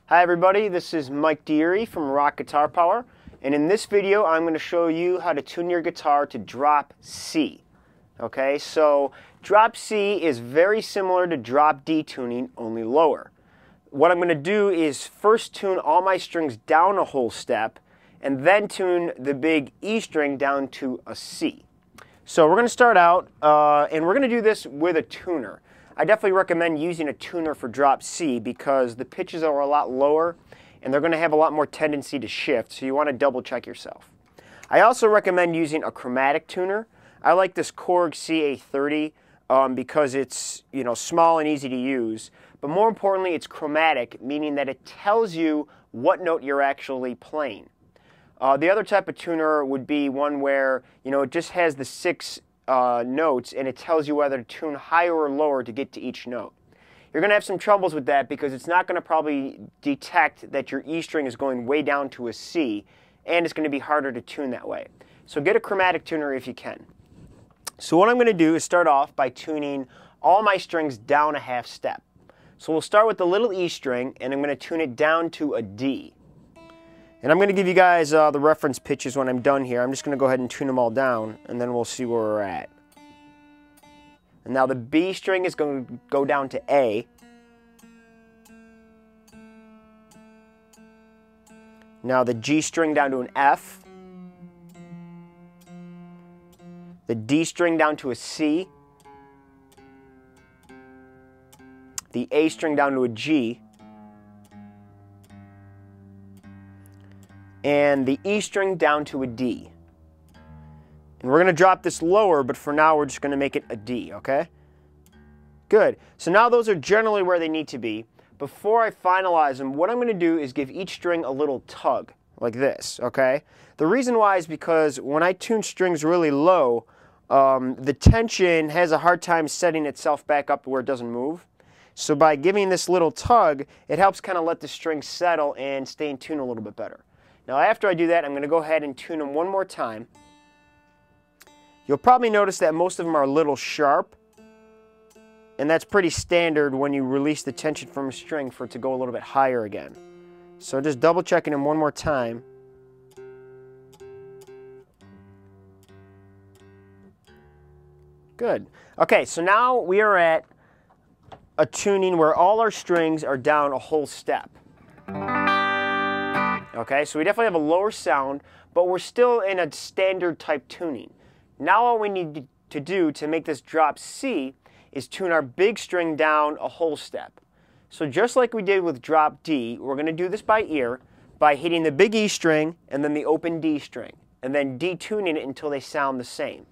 Hi everybody, this is Mike Deary from Rock Guitar Power, and in this video I'm going to show you how to tune your guitar to drop C. Okay, so drop C is very similar to drop D tuning, only lower. What I'm going to do is first tune all my strings down a whole step, and then tune the big E string down to a C. So we're going to start out, and we're going to do this with a tuner. I definitely recommend using a tuner for drop C because the pitches are a lot lower and they're going to have a lot more tendency to shift, so you want to double check yourself. I also recommend using a chromatic tuner. I like this Korg CA30 because it's small and easy to use, but more importantly it's chromatic, meaning that it tells you what note you're actually playing. The other type of tuner would be one where it just has the 6 notes and it tells you whether to tune higher or lower to get to each note. You're going to have some troubles with that because it's not going to probably detect that your E string is going way down to a C, and it's going to be harder to tune that way. So get a chromatic tuner if you can. So what I'm going to do is start off by tuning all my strings down a half step. So we'll start with the little E string and I'm going to tune it down to a D. And I'm going to give you guys the reference pitches when I'm done here. I'm just going to go ahead and tune them all down, and then we'll see where we're at. And now the B string is going to go down to A. Now the G string down to an F. The D string down to a C. The A string down to a G. And the E string down to a D. And we're going to drop this lower, but for now we're just going to make it a D, okay? Good. So now those are generally where they need to be. Before I finalize them, what I'm going to do is give each string a little tug, like this, okay? The reason why is because when I tune strings really low, the tension has a hard time setting itself back up to where it doesn't move. So by giving this little tug, it helps kind of let the string settle and stay in tune a little bit better. Now after I do that, I'm going to go ahead and tune them one more time. You'll probably notice that most of them are a little sharp, and that's pretty standard when you release the tension from a string for it to go a little bit higher again. So just double checking them one more time. Good. Okay, so now we are at a tuning where all our strings are down a whole step. Okay, so we definitely have a lower sound, but we're still in a standard type tuning. Now all we need to do to make this drop C is tune our big string down a whole step. So just like we did with drop D, we're going to do this by ear by hitting the big E string and then the open D string, and then detuning it until they sound the same.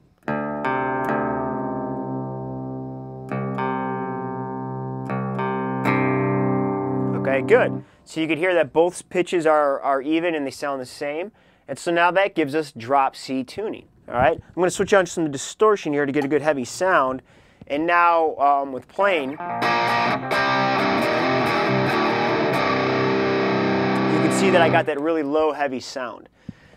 Okay, good. So you can hear that both pitches are even and they sound the same. And so now that gives us drop C tuning. All right, I'm going to switch on to some distortion here to get a good heavy sound. And now with playing, you can see that I got that really low heavy sound.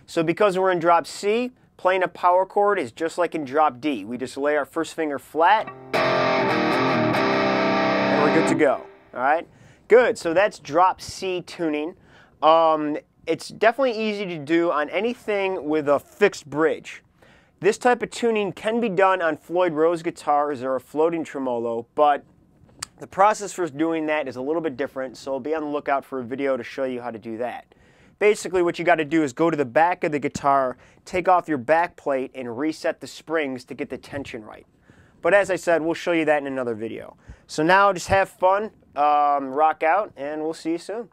So because we're in drop C, playing a power chord is just like in drop D. We just lay our first finger flat and we're good to go. All right. Good, so that's drop C tuning. It's definitely easy to do on anything with a fixed bridge. This type of tuning can be done on Floyd Rose guitars or a floating tremolo, but the process for doing that is a little bit different, so be on the lookout for a video to show you how to do that. Basically what you got to do is go to the back of the guitar, take off your back plate, and reset the springs to get the tension right. But as I said, we'll show you that in another video. So now just have fun. Rock out, and we'll see you soon.